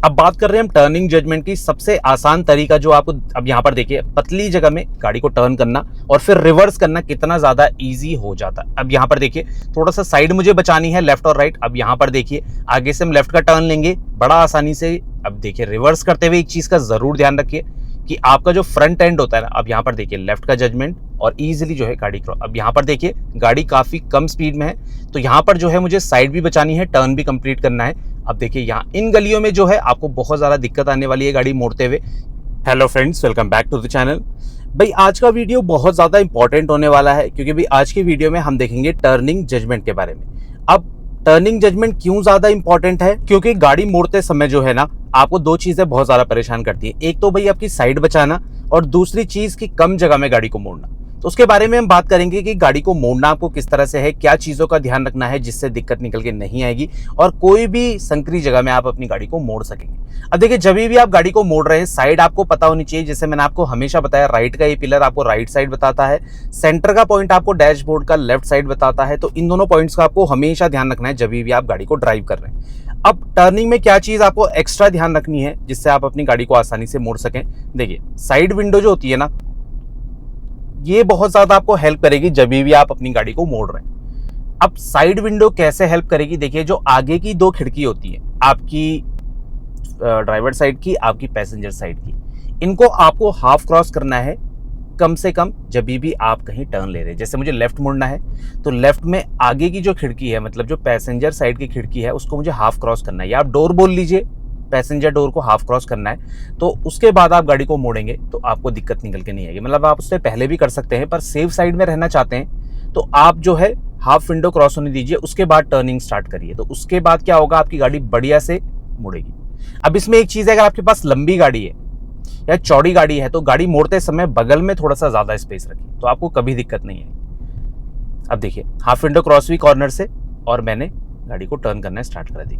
अब बात कर रहे हैं हम टर्निंग जजमेंट की। सबसे आसान तरीका जो आपको अब यहाँ पर देखिए, पतली जगह में गाड़ी को टर्न करना और फिर रिवर्स करना कितना ज्यादा इजी हो जाता है। अब यहाँ पर देखिए, थोड़ा सा साइड मुझे बचानी है, लेफ्ट और राइट। अब यहाँ पर देखिए, आगे से हम लेफ्ट का टर्न लेंगे बड़ा आसानी से। अब देखिए, रिवर्स करते हुए एक चीज का जरूर ध्यान रखिए कि आपका जो फ्रंट एंड होता है ना, अब यहाँ पर देखिए लेफ्ट का जजमेंट और इजीली जो है गाड़ी क्रॉस। अब यहाँ पर देखिए गाड़ी काफी कम स्पीड में है, तो यहाँ पर जो है मुझे साइड भी बचानी है, टर्न भी कंप्लीट करना है। अब देखिए यहाँ इन गलियों में जो है आपको बहुत ज्यादा दिक्कत आने वाली है गाड़ी मोड़ते हुए। Hello friends, welcome back to the channel. भाई आज का वीडियो बहुत ज्यादा इंपॉर्टेंट होने वाला है, क्योंकि भाई आज के वीडियो में हम देखेंगे टर्निंग जजमेंट के बारे में। अब टर्निंग जजमेंट क्यों ज्यादा इंपॉर्टेंट है? क्योंकि गाड़ी मोड़ते समय जो है ना, आपको दो चीजें बहुत ज्यादा परेशान करती है। एक तो भाई आपकी साइड बचाना, और दूसरी चीज की कम जगह में गाड़ी को मोड़ना। तो उसके बारे में हम बात करेंगे कि गाड़ी को मोड़ना आपको किस तरह से है, क्या चीजों का ध्यान रखना है जिससे दिक्कत निकल के नहीं आएगी और कोई भी संकरी जगह में आप अपनी गाड़ी को मोड़ सकेंगे। अब देखिए, जब भी आप गाड़ी को मोड़ रहे हैं, साइड आपको पता होनी चाहिए। जैसे मैंने आपको हमेशा बताया, राइट का ये पिलर आपको राइट साइड बताता है, सेंटर का पॉइंट आपको डैशबोर्ड का लेफ्ट साइड बताता है। तो इन दोनों पॉइंट्स का आपको हमेशा ध्यान रखना है जब भी आप गाड़ी को ड्राइव कर रहे हैं। अब टर्निंग में क्या चीज आपको एक्स्ट्रा ध्यान रखनी है जिससे आप अपनी गाड़ी को आसानी से मोड़ सकें? देखिए, साइड विंडो जो होती है ना, ये बहुत ज्यादा आपको हेल्प करेगी जब भी आप अपनी गाड़ी को मोड़ रहे हैं। अब साइड विंडो कैसे हेल्प करेगी? देखिए, जो आगे की दो खिड़की होती है, आपकी ड्राइवर साइड की, आपकी पैसेंजर साइड की, इनको आपको हाफ क्रॉस करना है कम से कम जब भी आप कहीं टर्न ले रहे हैं। जैसे मुझे लेफ्ट मुड़ना है, तो लेफ्ट में आगे की जो खिड़की है, मतलब जो पैसेंजर साइड की खिड़की है, उसको मुझे हाफ क्रॉस करना है। या आप डोर बोल लीजिए, पैसेंजर डोर को हाफ क्रॉस करना है। तो उसके बाद आप गाड़ी को मोड़ेंगे तो आपको दिक्कत निकल के नहीं आएगी। मतलब आप उससे पहले भी कर सकते हैं, पर सेफ साइड में रहना चाहते हैं तो आप जो है हाफ विंडो क्रॉस होने दीजिए, उसके बाद टर्निंग स्टार्ट करिए। तो उसके बाद क्या होगा, आपकी गाड़ी बढ़िया से मुड़ेगी। अब इसमें एक चीज है, अगर आपके पास लंबी गाड़ी है या चौड़ी गाड़ी है, तो गाड़ी मोड़ते समय बगल में थोड़ा सा ज्यादा स्पेस रखिए, तो आपको कभी दिक्कत नहीं है। अब देखिए, हाफ विंडो क्रॉस हुई कॉर्नर से और मैंने गाड़ी को टर्न करना स्टार्ट कर दी,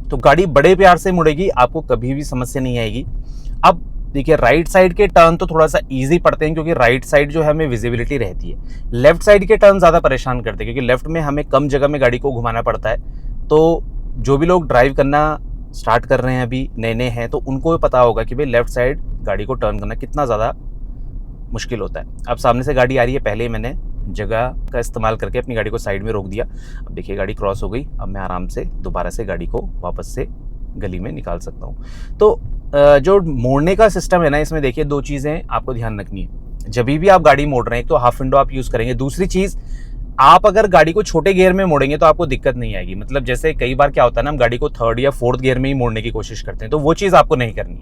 तो गाड़ी बड़े प्यार से मुड़ेगी, आपको कभी भी समस्या नहीं आएगी। अब देखिए, राइट साइड के टर्न तो थोड़ा सा इजी पड़ते हैं, क्योंकि राइट साइड जो है हमें विजिबिलिटी रहती है। लेफ्ट साइड के टर्न ज्यादा परेशान करते हैं, क्योंकि लेफ्ट में हमें कम जगह में गाड़ी को घुमाना पड़ता है। तो जो भी लोग ड्राइव करना स्टार्ट कर रहे हैं, अभी नए नए हैं, तो उनको पता होगा कि भाई लेफ्ट साइड गाड़ी को टर्न करना कितना ज़्यादा मुश्किल होता है। अब सामने से गाड़ी आ रही है, पहले ही मैंने जगह का इस्तेमाल करके अपनी गाड़ी को साइड में रोक दिया। अब देखिए, गाड़ी क्रॉस हो गई। अब मैं आराम से दोबारा से गाड़ी को वापस से गली में निकाल सकता हूँ। तो जो मोड़ने का सिस्टम है ना, इसमें देखिए दो चीज़ें आपको ध्यान रखनी है जब भी आप गाड़ी मोड़ रहे हैं। तो हाफ विंडो आप यूज़ करेंगे। दूसरी चीज़, आप अगर गाड़ी को छोटे गियर में मोड़ेंगे तो आपको दिक्कत नहीं आएगी। मतलब जैसे कई बार क्या होता है ना, हम गाड़ी को थर्ड या फोर्थ गियर में ही मोड़ने की कोशिश करते हैं, तो वो चीज़ आपको नहीं करनी।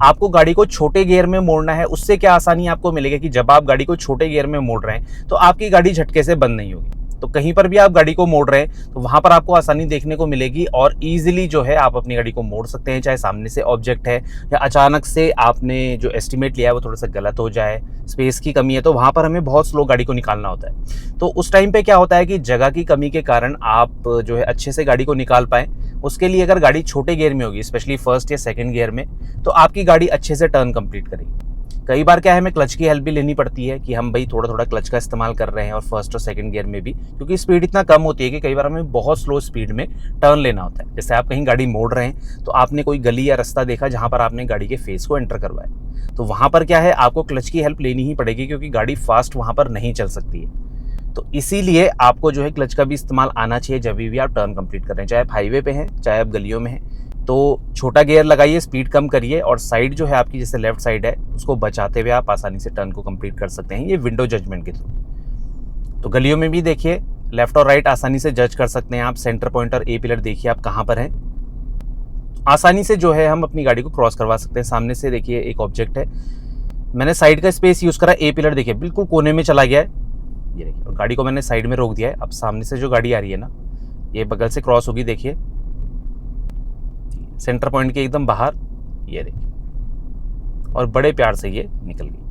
आपको गाड़ी को छोटे गियर में मोड़ना है। उससे क्या आसानी आपको मिलेगी कि जब आप गाड़ी को छोटे गियर में मोड़ रहे हैं तो आपकी गाड़ी झटके से बंद नहीं होगी। तो कहीं पर भी आप गाड़ी को मोड़ रहे हैं तो वहां पर आपको आसानी देखने को मिलेगी और इजीली जो है आप अपनी गाड़ी को मोड़ सकते हैं। चाहे सामने से ऑब्जेक्ट है या अचानक से आपने जो एस्टिमेट लिया है वो थोड़ा सा गलत हो जाए, स्पेस की कमी है, तो वहां पर हमें बहुत स्लो गाड़ी को निकालना होता है। तो उस टाइम पे क्या होता है कि जगह की कमी के कारण आप जो है अच्छे से गाड़ी को निकाल पाए, उसके लिए अगर गाड़ी छोटे गियर में होगी, स्पेशली फर्स्ट या सेकंड गियर में, तो आपकी गाड़ी अच्छे से टर्न कंप्लीट करेगी। कई बार क्या है, हमें क्लच की हेल्प भी लेनी पड़ती है कि हम भाई थोड़ा थोड़ा क्लच का इस्तेमाल कर रहे हैं, और फर्स्ट और सेकंड गियर में भी, क्योंकि स्पीड इतना कम होती है कि कई बार हमें बहुत स्लो स्पीड में टर्न लेना होता है। जैसे आप कहीं गाड़ी मोड़ रहे हैं तो आपने कोई गली या रास्ता देखा जहां पर आपने गाड़ी के फेस को एंटर करवाया, तो वहां पर क्या है, आपको क्लच की हेल्प लेनी ही पड़ेगी, क्योंकि गाड़ी फास्ट वहां पर नहीं चल सकती है। तो इसीलिए आपको जो है क्लच का भी इस्तेमाल आना चाहिए जब भी आप टर्न कंप्लीट कर रहे हैं, चाहे आप हाईवे पे हैं चाहे आप गलियों में हैं। तो छोटा गियर लगाइए, स्पीड कम करिए, और साइड जो है आपकी जैसे लेफ्ट साइड है उसको बचाते हुए आप आसानी से टर्न को कंप्लीट कर सकते हैं, ये विंडो जजमेंट के थ्रू। तो गलियों में भी देखिए, लेफ्ट और राइट आसानी से जज कर सकते हैं आप। सेंटर पॉइंट और ए पिलर देखिए आप कहाँ पर हैं, आसानी से जो है हम अपनी गाड़ी को क्रॉस करवा सकते हैं। सामने से देखिए एक ऑब्जेक्ट है, मैंने साइड का स्पेस यूज करा, ए पिलर देखिए बिल्कुल कोने में चला गया है, ये देखिए, और गाड़ी को मैंने साइड में रोक दिया है। अब सामने से जो गाड़ी आ रही है ना, ये बगल से क्रॉस होगी, देखिए सेंटर पॉइंट के एकदम बाहर, ये देखिए, और बड़े प्यार से ये निकल गई।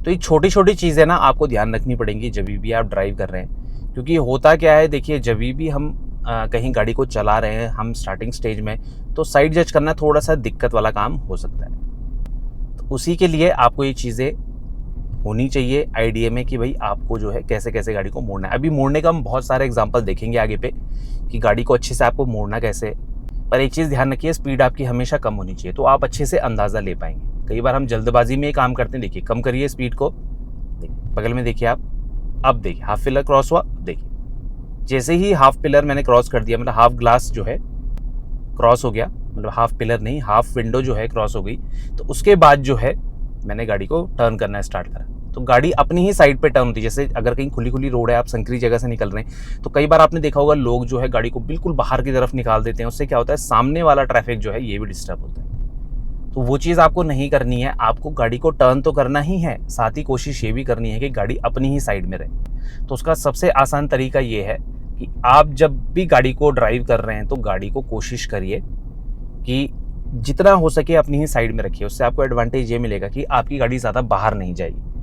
तो ये छोटी छोटी चीज़ें ना आपको ध्यान रखनी पड़ेंगी जब भी आप ड्राइव कर रहे हैं, क्योंकि होता क्या है, देखिए जब भी हम कहीं गाड़ी को चला रहे हैं, हम स्टार्टिंग स्टेज में, तो साइड जज करना थोड़ा सा दिक्कत वाला काम हो सकता है। तो उसी के लिए आपको ये चीज़ें होनी चाहिए आइडिया में कि भाई आपको जो है कैसे कैसे गाड़ी को मोड़ना है। अभी मोड़ने का हम बहुत सारे एग्जांपल देखेंगे आगे पे कि गाड़ी को अच्छे से आपको मोड़ना कैसे, पर एक चीज़ ध्यान रखिए, स्पीड आपकी हमेशा कम होनी चाहिए, तो आप अच्छे से अंदाज़ा ले पाएंगे। कई बार हम जल्दबाजी में ये काम करते हैं। देखिए कम करिए स्पीड को, देखिए बगल में देखिए आप, अब देखिए हाफ पिलर क्रॉस हुआ, देखिए जैसे ही हाफ पिलर मैंने क्रॉस कर दिया, मतलब हाफ ग्लास जो है क्रॉस हो गया, मतलब हाफ पिलर नहीं हाफ विंडो जो है क्रॉस हो गई, तो उसके बाद जो है मैंने गाड़ी को टर्न करना स्टार्ट करा। तो गाड़ी अपनी ही साइड पे टर्न होती है। जैसे अगर कहीं खुली खुली रोड है, आप संकरी जगह से निकल रहे हैं, तो कई बार आपने देखा होगा लोग जो है गाड़ी को बिल्कुल बाहर की तरफ निकाल देते हैं। उससे क्या होता है, सामने वाला ट्रैफिक जो है ये भी डिस्टर्ब होता है। तो वो चीज़ आपको नहीं करनी है। आपको गाड़ी को टर्न तो करना ही है, साथ ही कोशिश ये भी करनी है कि गाड़ी अपनी ही साइड में रहे। तो उसका सबसे आसान तरीका ये है कि आप जब भी गाड़ी को ड्राइव कर रहे हैं तो गाड़ी को कोशिश करिए कि जितना हो सके अपनी ही साइड में रखिए। उससे आपको एडवांटेज ये मिलेगा कि आपकी गाड़ी ज़्यादा बाहर नहीं जाएगी।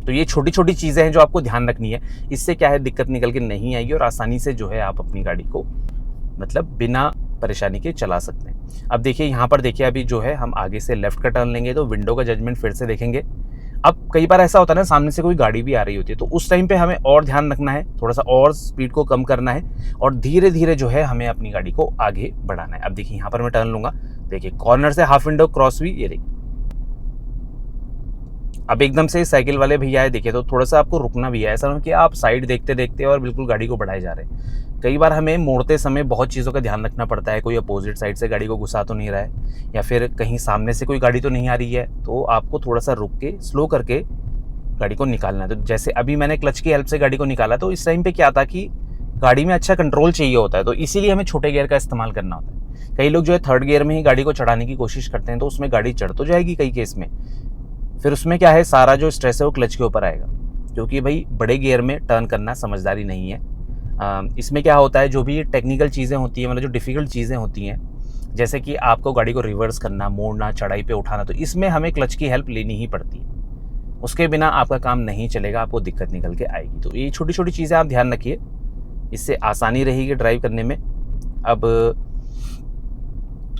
तो ये छोटी छोटी चीज़ें हैं जो आपको ध्यान रखनी है। इससे क्या है, दिक्कत निकल के नहीं आएगी और आसानी से जो है आप अपनी गाड़ी को मतलब बिना परेशानी के चला सकते हैं। अब देखिए यहाँ पर देखिए, अभी जो है हम आगे से लेफ्ट का टर्न लेंगे तो विंडो का जजमेंट फिर से देखेंगे। अब कई बार ऐसा होता है ना, सामने से कोई गाड़ी भी आ रही होती है, तो उस टाइम पे हमें और ध्यान रखना है, थोड़ा सा और स्पीड को कम करना है और धीरे धीरे जो है हमें अपनी गाड़ी को आगे बढ़ाना है। अब देखिए यहाँ पर मैं टर्न लूंगा, देखिए कॉर्नर से हाफ विंडो क्रॉस हुई, ये देखिए अब एकदम से साइकिल वाले भैया है, देखिए तो थोड़ा सा आपको रुकना भी है। ऐसा ना कि आप साइड देखते देखते और बिल्कुल गाड़ी को बढ़ाए जा रहे हैं। कई बार हमें मोड़ते समय बहुत चीज़ों का ध्यान रखना पड़ता है। कोई अपोजिट साइड से गाड़ी को घुसा तो नहीं रहा है, या फिर कहीं सामने से कोई गाड़ी तो नहीं आ रही है, तो आपको थोड़ा सा रुक के स्लो करके गाड़ी को निकालना है। तो जैसे अभी मैंने क्लच की हेल्प से गाड़ी को निकाला, तो इस टाइम पे क्या था कि गाड़ी में अच्छा कंट्रोल चाहिए होता है, तो इसीलिए हमें छोटे गियर का इस्तेमाल करना होता है। कई लोग जो है थर्ड गियर में ही गाड़ी को चढ़ाने की कोशिश करते हैं, तो उसमें गाड़ी चढ़ तो जाएगी कई केस में, फिर उसमें क्या है सारा जो स्ट्रेस है वो क्लच के ऊपर आएगा, क्योंकि भाई बड़े गियर में टर्न करना समझदारी नहीं है। इसमें क्या होता है, जो भी टेक्निकल चीज़ें होती हैं, मतलब जो डिफ़िकल्ट चीज़ें होती हैं, जैसे कि आपको गाड़ी को रिवर्स करना, मोड़ना, चढ़ाई पे उठाना, तो इसमें हमें क्लच की हेल्प लेनी ही पड़ती है। उसके बिना आपका काम नहीं चलेगा, आपको दिक्कत निकल के आएगी। तो ये छोटी छोटी चीज़ें आप ध्यान रखिए, इससे आसानी रहेगी ड्राइव करने में। अब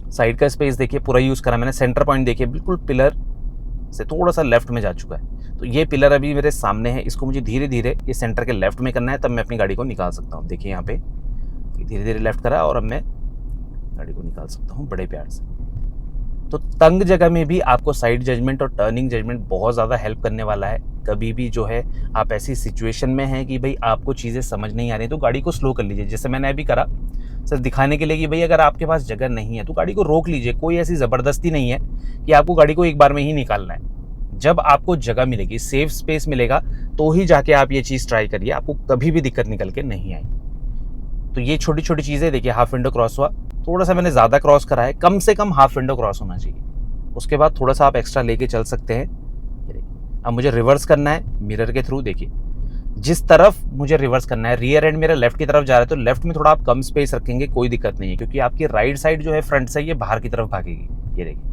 साइड का स्पेस देखिए पूरा यूज़ करा मैंने। सेंटर पॉइंट देखिए बिल्कुल पिलर से थोड़ा सा लेफ्ट में जा चुका है, तो ये पिलर अभी मेरे सामने है, इसको मुझे धीरे धीरे ये सेंटर के लेफ्ट में करना है, तब मैं अपनी गाड़ी को निकाल सकता हूँ। देखिए यहाँ पे धीरे धीरे लेफ्ट करा और अब मैं गाड़ी को निकाल सकता हूँ बड़े प्यार से। तो तंग जगह में भी आपको साइड जजमेंट और टर्निंग जजमेंट बहुत ज़्यादा हेल्प करने वाला है। कभी भी जो है आप ऐसी सिचुएशन में हैं कि भाई आपको चीज़ें समझ नहीं आ रही, तो गाड़ी को स्लो कर लीजिए, जैसे मैंने अभी करा, सिर्फ दिखाने के लिए कि भाई अगर आपके पास जगह नहीं है तो गाड़ी को रोक लीजिए। कोई ऐसी ज़बरदस्ती नहीं है कि आपको गाड़ी को एक बार में ही निकालना है। जब आपको जगह मिलेगी, सेफ स्पेस मिलेगा, तो ही जाके आप ये चीज़ ट्राई करिए, आपको कभी भी दिक्कत निकल के नहीं आएगी। तो ये छोटी छोटी चीज़ें देखिए, हाफ विंडो क्रॉस हुआ, थोड़ा सा मैंने ज़्यादा क्रॉस करा है, कम से कम हाफ विंडो क्रॉस होना चाहिए, उसके बाद थोड़ा सा आप एक्स्ट्रा लेके चल सकते हैं। अब मुझे रिवर्स करना है मिरर के थ्रू, देखिए जिस तरफ मुझे रिवर्स करना है, रियर एंड मेरा लेफ्ट की तरफ जा रहा है, तो लेफ्ट में थोड़ा आप कम स्पेस रखेंगे, कोई दिक्कत नहीं है, क्योंकि आपकी राइट साइड जो है फ्रंट से ये बाहर की तरफ भागेगी। ये देखिए,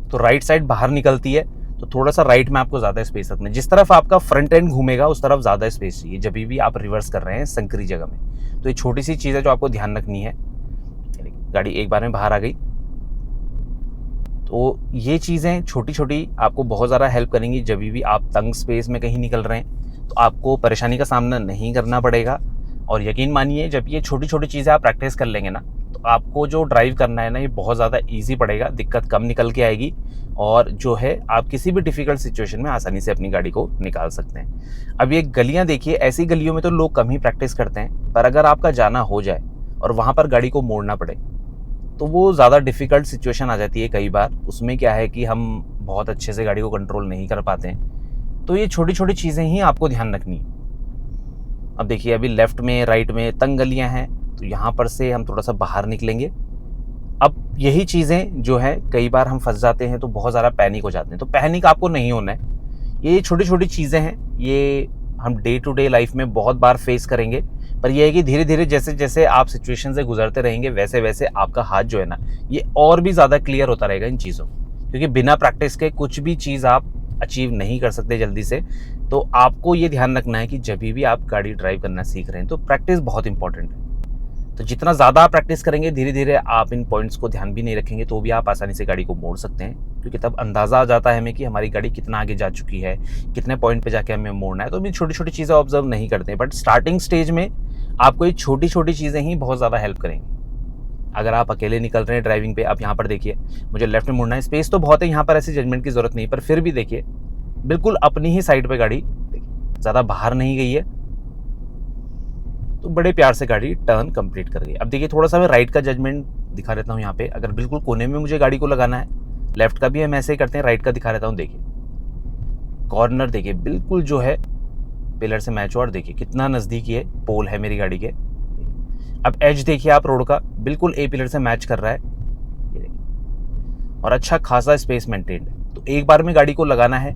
तो राइट साइड बाहर निकलती है, तो थोड़ा सा राइट में आपको ज़्यादा स्पेस रखना है। जिस तरफ आपका फ्रंट एंड घूमेगा उस तरफ ज़्यादा स्पेस चाहिए जब भी आप रिवर्स कर रहे हैं संकरी जगह में। तो ये छोटी सी चीज़ है जो आपको ध्यान रखनी है। गाड़ी एक बार में बाहर आ गई, तो ये चीज़ें छोटी छोटी आपको बहुत ज़्यादा हेल्प करेंगी। जब भी आप तंग स्पेस में कहीं निकल रहे हैं तो आपको परेशानी का सामना नहीं करना पड़ेगा। और यकीन मानिए, जब ये छोटी छोटी चीज़ें आप प्रैक्टिस कर लेंगे ना, तो आपको जो ड्राइव करना है ना, ये बहुत ज़्यादा ईजी पड़ेगा, दिक्कत कम निकल के आएगी, और जो है आप किसी भी डिफ़िकल्ट सिचुएशन में आसानी से अपनी गाड़ी को निकाल सकते हैं। अब ये गलियाँ देखिए, ऐसी गलियों में तो लोग कम ही प्रैक्टिस करते हैं, पर अगर आपका जाना हो जाए और वहाँ पर गाड़ी को मोड़ना पड़े, तो वो ज़्यादा डिफ़िकल्ट सिचुएशन आ जाती है कई बार। उसमें क्या है कि हम बहुत अच्छे से गाड़ी को कंट्रोल नहीं कर पाते हैं। तो ये छोटी छोटी चीज़ें ही आपको ध्यान रखनी है। अब देखिए, अभी लेफ्ट में राइट में तंग गलियां हैं, तो यहाँ पर से हम थोड़ा सा बाहर निकलेंगे। अब यही चीज़ें जो है, कई बार हम फंस जाते हैं तो बहुत ज़्यादा पैनिक हो जाते हैं, तो पैनिक आपको नहीं होना है। ये छोटी छोटी चीज़ें हैं, ये हम डे टू डे लाइफ में बहुत बार फेस करेंगे, पर यह है कि धीरे धीरे जैसे जैसे आप सिचुएशन से गुजरते रहेंगे, वैसे वैसे आपका हाथ जो है ना, ये और भी ज़्यादा क्लियर होता रहेगा इन चीज़ों, क्योंकि बिना प्रैक्टिस के कुछ भी चीज़ आप अचीव नहीं कर सकते जल्दी से। तो आपको ये ध्यान रखना है कि जब भी आप गाड़ी ड्राइव करना सीख रहे हैं तो प्रैक्टिस बहुत इंपॉर्टेंट है। तो जितना ज़्यादा आप प्रैक्टिस करेंगे, धीरे धीरे आप इन पॉइंट्स को ध्यान भी नहीं रखेंगे, तो भी आप आसानी से गाड़ी को मोड़ सकते हैं, क्योंकि तब अंदाज़ा आ जाता है हमें कि हमारी गाड़ी कितना आगे जा चुकी है, कितने पॉइंट पे जाके हमें मोड़ना है। तो भी छोटी छोटी चीज़ें ऑब्जर्व नहीं करते हैं, बट स्टार्टिंग स्टेज में आपको ये छोटी छोटी चीज़ें ही बहुत ज़्यादा हेल्प करेंगी। अगर आप अकेले निकल रहे हैं ड्राइविंग पे, आप यहाँ पर देखिए मुझे लेफ्ट में मुड़ना है, स्पेस तो बहुत है यहाँ पर, ऐसी जजमेंट की ज़रूरत नहीं, पर फिर भी देखिए बिल्कुल अपनी ही साइड पे गाड़ी देखिए, ज़्यादा बाहर नहीं गई है, तो बड़े प्यार से गाड़ी टर्न कंप्लीट कर गई। अब देखिए थोड़ा सा मैं राइट का जजमेंट दिखा देता हूँ यहाँ पे। अगर बिल्कुल कोने में मुझे गाड़ी को लगाना है, लेफ्ट का भी हम ऐसे ही करते हैं, राइट का दिखा देता हूँ। देखिए कॉर्नर देखिए बिल्कुल जो है पिलर से मैच हुआ, और देखिए कितना नज़दीकी है पोल है मेरी गाड़ी के। अब एज देखिए आप रोड का बिल्कुल ए पिलर से मैच कर रहा है, ये देखिए, और अच्छा खासा स्पेस मेंटेन्ड है। तो एक बार में गाड़ी को लगाना है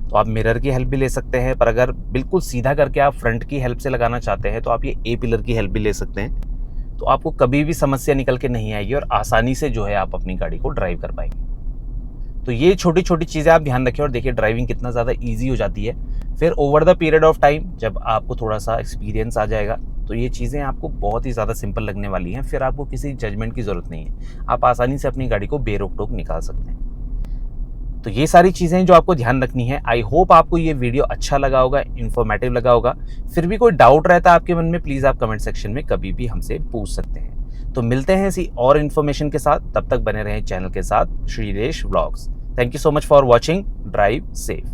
तो आप मिरर की हेल्प भी ले सकते हैं, पर अगर बिल्कुल सीधा करके आप फ्रंट की हेल्प से लगाना चाहते हैं तो आप ये ए पिलर की हेल्प भी ले सकते हैं। तो आपको कभी भी समस्या निकल के नहीं आएगी और आसानी से जो है आप अपनी गाड़ी को ड्राइव कर पाएंगे। तो ये छोटी छोटी चीज़ें आप ध्यान रखें और देखिए ड्राइविंग कितना ज़्यादा ईजी हो जाती है। फिर over the period of time जब आपको थोड़ा सा एक्सपीरियंस आ जाएगा तो ये चीज़ें आपको बहुत ही ज़्यादा सिंपल लगने वाली हैं। फिर आपको किसी जजमेंट की ज़रूरत नहीं है, आप आसानी से अपनी गाड़ी को बेरोक टोक निकाल सकते हैं। तो ये सारी चीज़ें जो आपको ध्यान रखनी है। आई होप आपको ये वीडियो अच्छा लगा होगा, इन्फॉर्मेटिव लगा होगा। फिर भी कोई डाउट रहता है आपके मन में, प्लीज़ आप कमेंट सेक्शन में कभी भी हमसे पूछ सकते हैं। तो मिलते हैं ऐसी और इन्फॉर्मेशन के साथ, तब तक बने रहें चैनल के साथ, Shriresh vlogs. Thank you so much for watching. Drive safe.